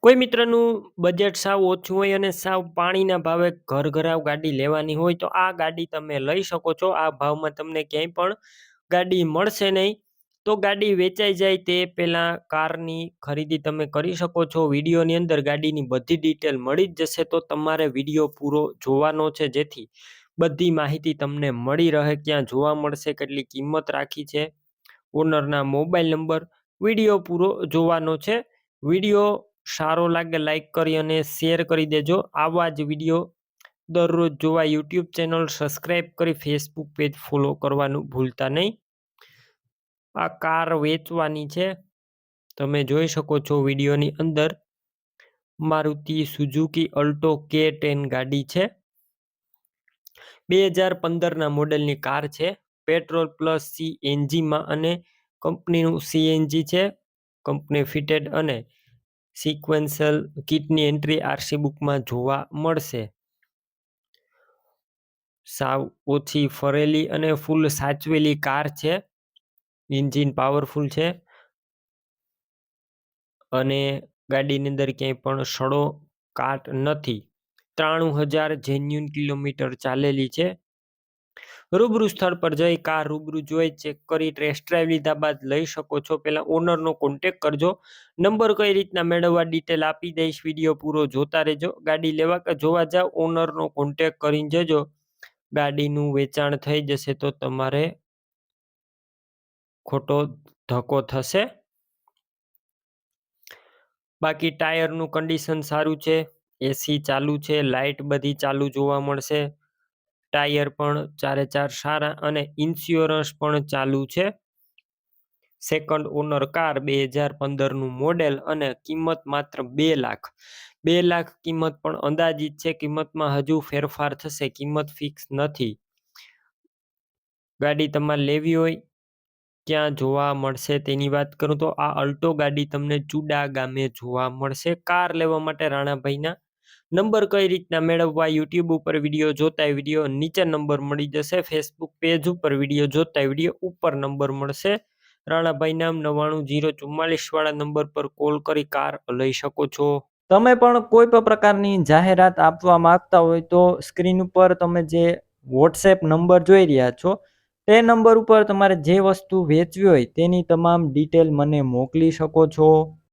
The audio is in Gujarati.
કોઈ મિત્રનું બજેટ સાવ ઓછું હોય અને સાવ પાણીના ભાવે ઘરઘરાવ ગાડી લેવાની હોય તો આ ગાડી તમે લઈ શકો છો. આ ભાવમાં તમને ક્યાંય પણ ગાડી મળશે નહીં. તો ગાડી વેચાઈ જાય તે પહેલાં કારની ખરીદી તમે કરી શકો છો. વિડીયોની અંદર ગાડીની બધી ડિટેલ મળી જ જશે, તો તમારે વિડીયો પૂરો જોવાનો છે, જેથી બધી માહિતી તમને મળી રહે. ક્યાં જોવા મળશે, કેટલી કિંમત રાખી છે, ઓનરના મોબાઈલ નંબર, વિડીયો પૂરો જોવાનો છે. વિડીયો સારો લાગે લાઈક કરી અને શેર કરી દેજો. આવા જ વિડીયો દરરોજ જોવા યુટ્યુબ ચેનલ સબસ્ક્રાઈબ કરી ફેસબુક પેજ ફોલો કરવાનું ભૂલતા નહીં. આ કાર વેચવાની છે, તમે જોઈ શકો છો વિડીયોની અંદર. મારુતિ સુઝુકી અલ્ટો K10 ગાડી છે. 2015ના મોડેલની કાર છે. પેટ્રોલ પ્લસ CNGમાં અને કંપનીનું CNG છે. કંપની ફિટેડ અને સિક્વન્શિયલ કિટની એન્ટ્રી RC બુકમાં જોવા મળશે. સાવ ઓછી ફરેલી અને ફૂલ સાચવેલી કાર છે. એન્જિન પાવરફુલ છે અને ગાડીની અંદર ક્યાંય પણ સડો કાટ નથી. 93,000 જેન્યુન કિલોમીટર ચાલેલી છે. રૂબરૂ સ્થળ પર જઈ કાર રૂબરૂ જોઈ ચેક કરી ટેસ્ટ ડ્રાઈવ લીધા બાદ લઈ શકો છો. પહેલા ઓનરનો કોન્ટેક કરજો. નંબર કઈ રીતના મેળવવા ડિટેલ આપી દઈશ, વિડીયો પૂરો જોતા રહેજો. ગાડી લેવા કે જોવા જાવ, ઓનરનો કોન્ટેક કરીને જજો. ગાડીનું વેચાણ થઈ જશે તો તમારે ખોટો ધક્કો થશે. બાકી ટાયરનું કન્ડિશન સારું છે, એસી ચાલુ છે, લાઇટ બધી ચાલુ જોવા મળશે. ટાયર પણ 4 સારા અને ઇન્સ્યોરન્સ પણ ચાલુ છે. સેકન્ડ ઓનર કાર, 2015નું મોડેલ અને કિંમત માત્ર 2 લાખ. 2 લાખ કિંમત પણ અંદાજિત છે. કિંમતમાં હજુ ફેરફાર થશે, કિંમત ફિક્સ નથી. ગાડી તમારે લેવી હોય ક્યાં જોવા મળશે તેની વાત કરું તો આ અલ્ટો ગાડી તમને ચુડા ગામે જોવા મળશે. કાર લેવા માટે રાણાભાઈના નંબર કઈ રીતના મેળવવા, યુટ્યુબ ઉપર વિડીયો જોતા વિડીયો નીચે નંબર મળી જશે. ફેસબુક પેજ ઉપર વિડીયો જોતા વિડીયો ઉપર નંબર મળશે. રાણાભાઈ નામ 990444 વાળા નંબર પર કોલ કરી કાર લઈ શકો છો. તમે પણ કોઈ પણ પ્રકારની જાહેરાત આપવા માંગતા હોય તો સ્ક્રીન ઉપર તમે જે વોટ્સએપ નંબર જોઈ રહ્યા છો તે નંબર ઉપર તમારે જે વસ્તુ વેચવી હોય તેની તમામ ડિટેલ મને મોકલી શકો છો.